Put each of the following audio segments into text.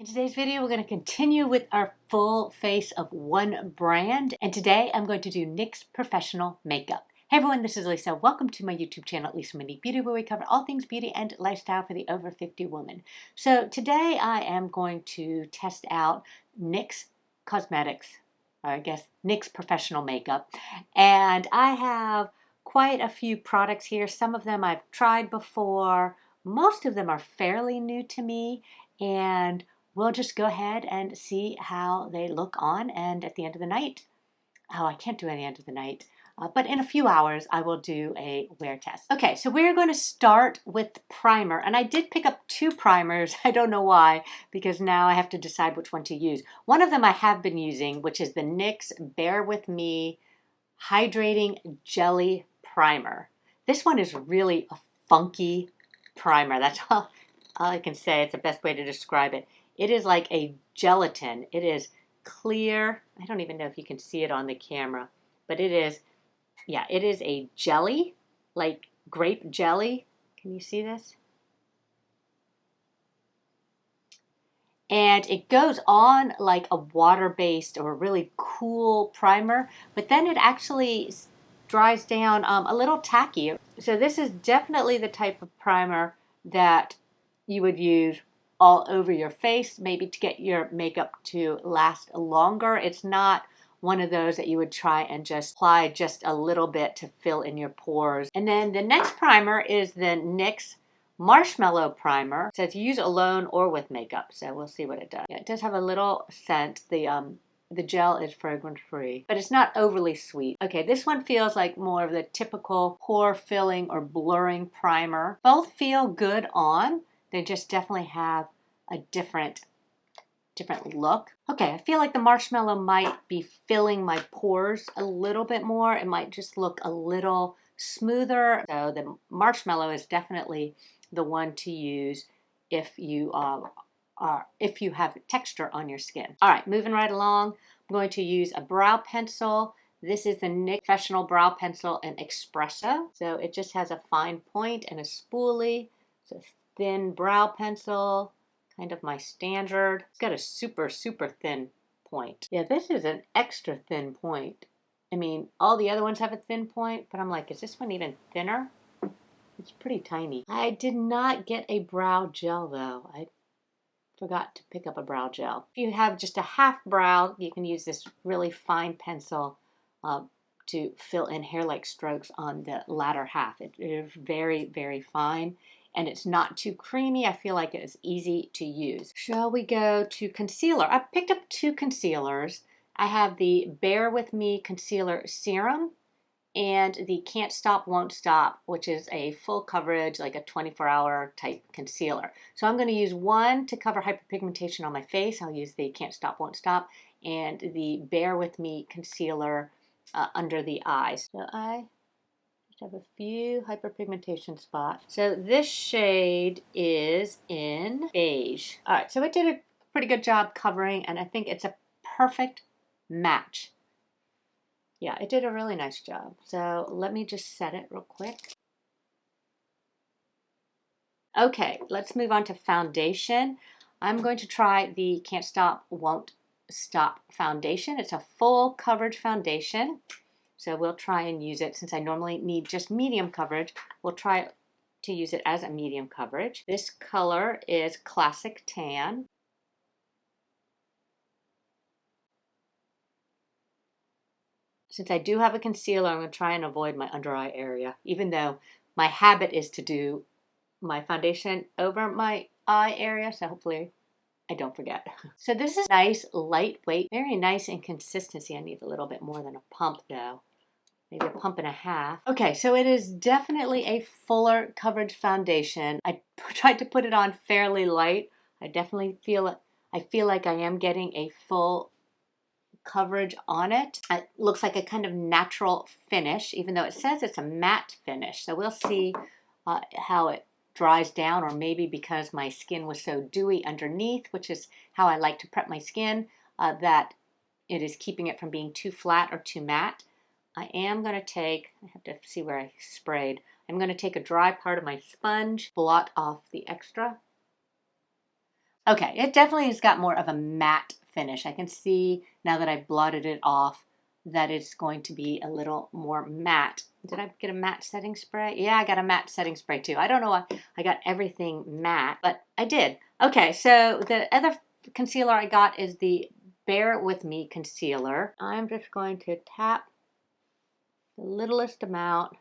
In today's video, we're going to continue with our full face of one brand, and today I'm going to do NYX Professional Makeup. Hey everyone, this is Lisa. Welcome to my YouTube channel, Lisa Monique Beauty, where we cover all things beauty and lifestyle for the over 50 woman. So today I am going to test out NYX Cosmetics, or I guess NYX Professional Makeup, and I have quite a few products here. Some of them I've tried before. Most of them are fairly new to me, and we'll just go ahead and see how they look on, and at the end of the night, I can't do it at the end of the night, but in a few hours I will do a wear test. Okay, so we're going to start with primer, and I did pick up two primers. I don't know why, because now I have to decide which one to use. One of them I have been using, which is the NYX Bear With Me Hydrating Jelly Primer. This one is really a funky primer. That's all I can say. It's the best way to describe it. It is like a gelatin. It is clear. I don't even know if you can see it on the camera, but it is, yeah, it is a jelly, like grape jelly. Can you see this? And it goes on like a water-based or really cool primer, but then it actually dries down a little tacky. So this is definitely the type of primer that you would use all over your face, maybe to get your makeup to last longer. It's not one of those that you would try and just apply just a little bit to fill in your pores. And then the next primer is the NYX Marshmallow Primer. It says use alone or with makeup, so we'll see what it does. Yeah, it does have a little scent. The gel is fragrance free, but it's not overly sweet. Okay, this one feels like more of the typical pore filling or blurring primer. Both feel good on. They just definitely have a different look. Okay, I feel like the marshmallow might be filling my pores a little bit more. It might just look a little smoother. So the marshmallow is definitely the one to use if you have texture on your skin. All right, moving right along, I'm going to use a brow pencil. This is the NYX Professional Brow Pencil in Espresso. So it just has a fine point and a spoolie. It's a thin brow pencil, kind of my standard. It's got a super, super thin point. Yeah, this is an extra thin point. I mean, all the other ones have a thin point, but I'm like, is this one even thinner? It's pretty tiny. I did not get a brow gel though. I forgot to pick up a brow gel. If you have just a half brow, you can use this really fine pencil to fill in hair-like strokes on the latter half. It is very, very fine, and it's not too creamy. I feel like it is easy to use. Shall we go to concealer? I picked up two concealers. I have the Bear With Me Concealer Serum and the Can't Stop, Won't Stop, which is a full coverage, like a 24-hour type concealer. So I'm going to use one to cover hyperpigmentation on my face. I'll use the Can't Stop, Won't Stop, and the Bear With Me Concealer under the eyes. So I just have a few hyperpigmentation spots. So this shade is in beige. All right, so it did a pretty good job covering, and I think it's a perfect match. Yeah, it did a really nice job. So let me just set it real quick. Okay, let's move on to foundation. I'm going to try the Can't Stop, Won't Stop foundation. It's a full coverage foundation. So we'll try and use it, since I normally need just medium coverage, we'll try to use it as a medium coverage. This color is Classic Tan. Since I do have a concealer, I'm going to try and avoid my under eye area, even though my habit is to do my foundation over my eye area, so hopefully I don't forget. So this is nice, lightweight, very nice in consistency. I need a little bit more than a pump though. Maybe a pump and a half. Okay, so it is definitely a fuller coverage foundation. I tried to put it on fairly light. I definitely feel like I am getting a full coverage on it. It looks like a kind of natural finish, even though it says it's a matte finish. So we'll see how it dries down, or maybe because my skin was so dewy underneath, which is how I like to prep my skin, that it is keeping it from being too flat or too matte. I am going to take, I have to see where I sprayed. I'm going to take a dry part of my sponge, blot off the extra. Okay, it definitely has got more of a matte finish. I can see now that I've blotted it off that it's going to be a little more matte. Did I get a matte setting spray? Yeah, I got a matte setting spray too. I don't know why I got everything matte, but I did. Okay, so the other concealer I got is the Bear With Me concealer. I'm just going to tap the littlest amount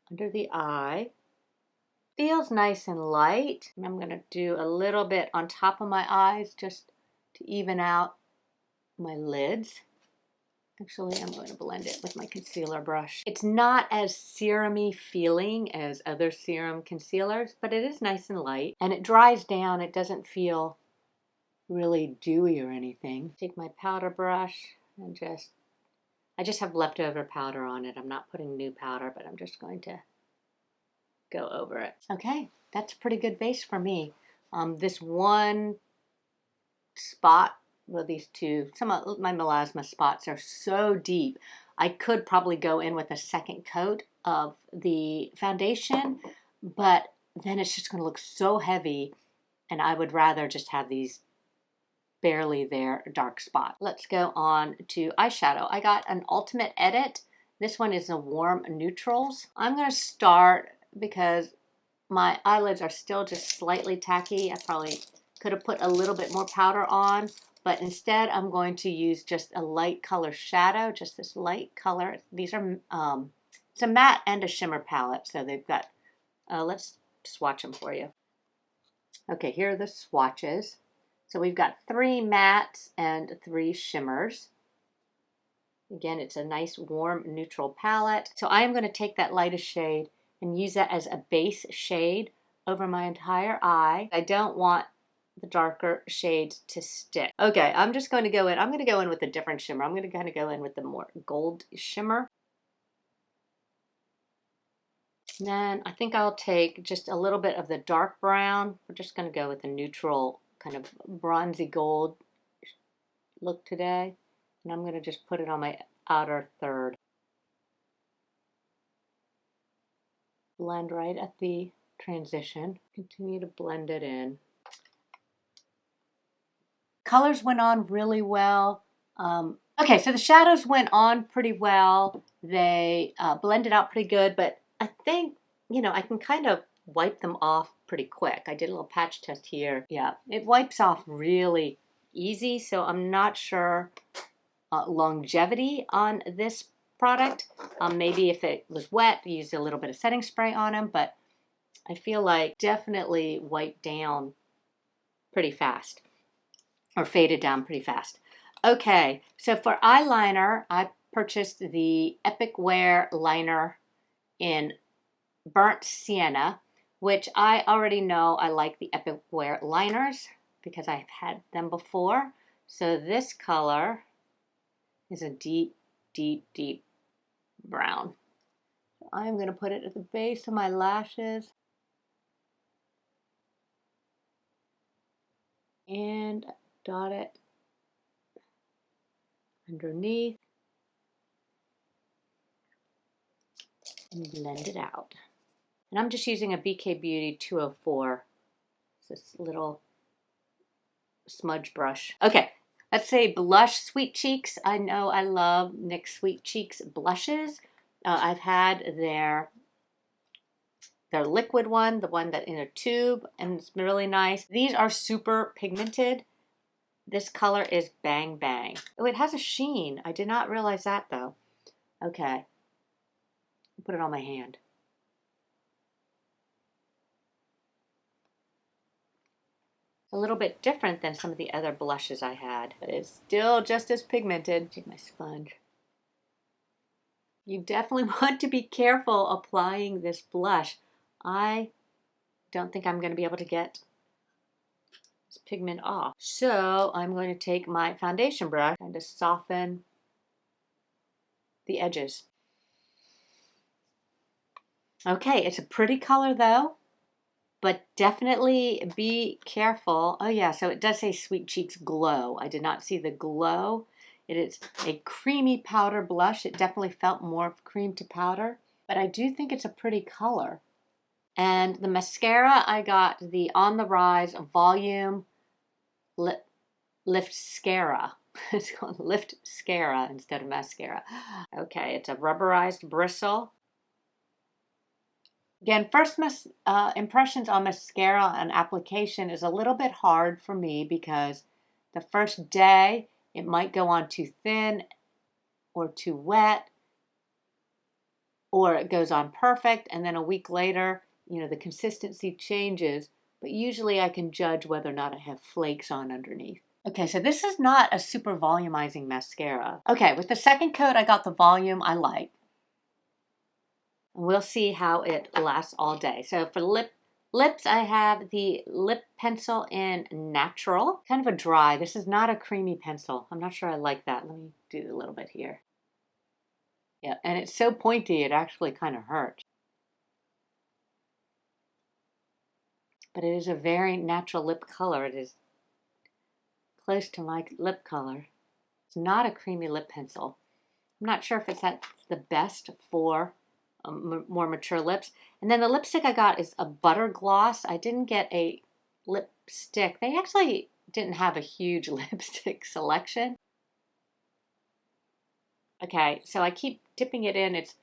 under the eye. Feels nice and light. And I'm going to do a little bit on top of my eyes just to even out my lids. Actually, I'm going to blend it with my concealer brush. It's not as serum-y feeling as other serum concealers, but it is nice and light. And it dries down. It doesn't feel really dewy or anything. Take my powder brush and I just have leftover powder on it. I'm not putting new powder, but I'm just going to go over it. Okay, that's a pretty good base for me. This one spot, well, these two, some of my melasma spots are so deep. I could probably go in with a second coat of the foundation, but then it's just going to look so heavy, and I would rather just have these barely there dark spot. Let's go on to eyeshadow. I got an Ultimate Edit. This one is a warm neutrals. I'm going to start because my eyelids are still just slightly tacky. I probably could have put a little bit more powder on, but instead I'm going to use just a light color shadow, just this light color. These are, it's a matte and a shimmer palette, so they've got, let's swatch them for you. Okay, here are the swatches. So we've got 3 mattes and 3 shimmers. Again, it's a nice warm neutral palette. So I am going to take that lightest shade and use that as a base shade over my entire eye. I don't want the darker shades to stick. Okay, I'm just going to go in. I'm going to go in with a different shimmer. I'm going to kind of go in with the more gold shimmer. And then I think I'll take just a little bit of the dark brown. We're just going to go with a neutral kind of bronzy gold look today. And I'm going to just put it on my outer third. Blend right at the transition. Continue to blend it in. Colors went on really well. Okay, so the shadows went on pretty well. They blended out pretty good, but I think, you know, I can kind of wipe them off pretty quick. I did a little patch test here. Yeah, it wipes off really easy, so I'm not sure longevity on this product. Maybe if it was wet, use a little bit of setting spray on them, but I feel like definitely wiped down pretty fast, or faded down pretty fast. Okay, so for eyeliner, I purchased the Epic Wear liner in Burnt Sienna, which I already know I like the Epic Wear liners because I've had them before. So this color is a deep, deep, deep brown. So I'm going to put it at the base of my lashes and dot it underneath and blend it out. And I'm just using a BK Beauty 204. It's this little smudge brush. Okay, let's say blush, Sweet Cheeks. I know I love NYX Sweet Cheeks blushes. I've had their liquid one, the one that in a tube, and it's really nice. These are super pigmented. This color is Bang Bang. Oh, it has a sheen. I did not realize that though. Okay, put it on my hand. A little bit different than some of the other blushes I had, but it's still just as pigmented. Take my sponge. You definitely want to be careful applying this blush. I don't think I'm going to be able to get this pigment off. So I'm going to take my foundation brush and to soften the edges. Okay, it's a pretty color though, but definitely be careful. Oh yeah, so it does say Sweet Cheeks Glow. I did not see the glow. It is a creamy powder blush. It definitely felt more cream to powder, but I do think it's a pretty color. And the mascara, I got the On the Rise Volume Lift Scara. It's called Lift Scara instead of mascara. Okay, it's a rubberized bristle. Again, first impressions on mascara and application is a little bit hard for me because the first day it might go on too thin or too wet, or it goes on perfect, and then a week later, the consistency changes, but usually I can judge whether or not I have flakes on underneath. Okay, so this is not a super volumizing mascara. Okay, with the second coat, I got the volume I like. We'll see how it lasts all day. So for lips, I have the lip pencil in Natural. Kind of a dry. This is not a creamy pencil. I'm not sure I like that. Let me do a little bit here. Yeah, and it's so pointy, it actually kind of hurts. But it is a very natural lip color. It is close to my lip color. It's not a creamy lip pencil. I'm not sure if it's the best for more mature lips. And then the lipstick I got is a butter gloss. I didn't get a lipstick. They actually didn't have a huge lipstick selection. Okay, so I keep dipping it in. It's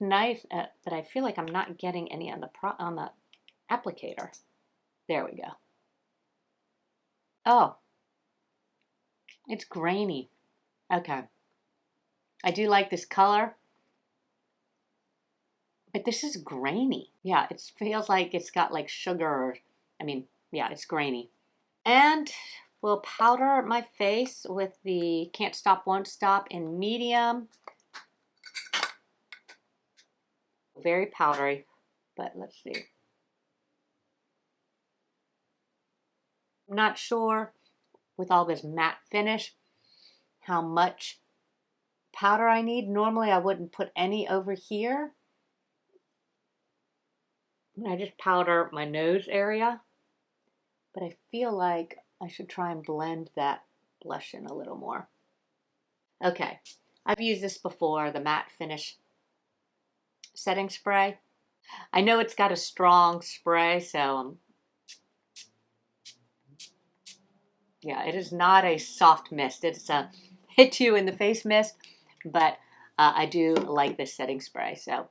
nice, but I feel like I'm not getting any on the applicator. There we go. Oh, it's grainy. Okay. I do like this color, but this is grainy. Yeah, it feels like it's got like sugar. Yeah, it's grainy. And we'll powder my face with the Can't Stop, Won't Stop in medium. Very powdery, but let's see. I'm not sure with all this matte finish how much powder I need. Normally I wouldn't put any over here. I just powder my nose area, but I feel like I should try and blend that blush in a little more. Okay, I've used this before, the matte finish setting spray. I know it's got a strong spray, so yeah, it is not a soft mist. It's a hit you in the face mist, but I do like this setting spray. So,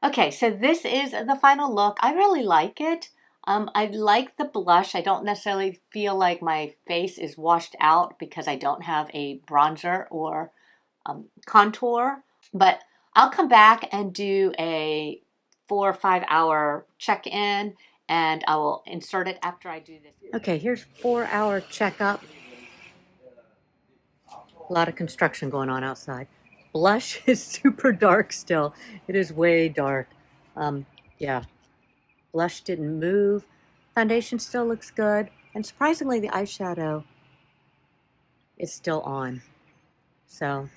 okay, so this is the final look. I really like it. I like the blush. I don't necessarily feel like my face is washed out because I don't have a bronzer or contour, but I'll come back and do a 4 or 5 hour check-in, and I will insert it after I do this. Okay, here's 4-hour checkup. A lot of construction going on outside. Blush is super dark still. It is way dark. Yeah, blush didn't move. Foundation still looks good. And surprisingly, the eyeshadow is still on. So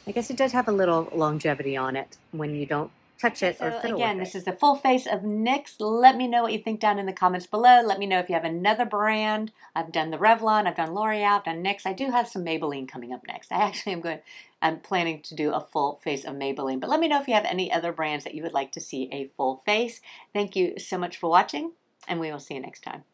I guess it does have a little longevity on it when you don't touch it or fiddle with it. This is the full face of NYX. Let me know what you think down in the comments below. Let me know if you have another brand. I've done the Revlon, I've done L'Oreal, I've done NYX. I do have some Maybelline coming up next. I'm planning to do a full face of Maybelline. But let me know if you have any other brands that you would like to see a full face. Thank you so much for watching, and we will see you next time.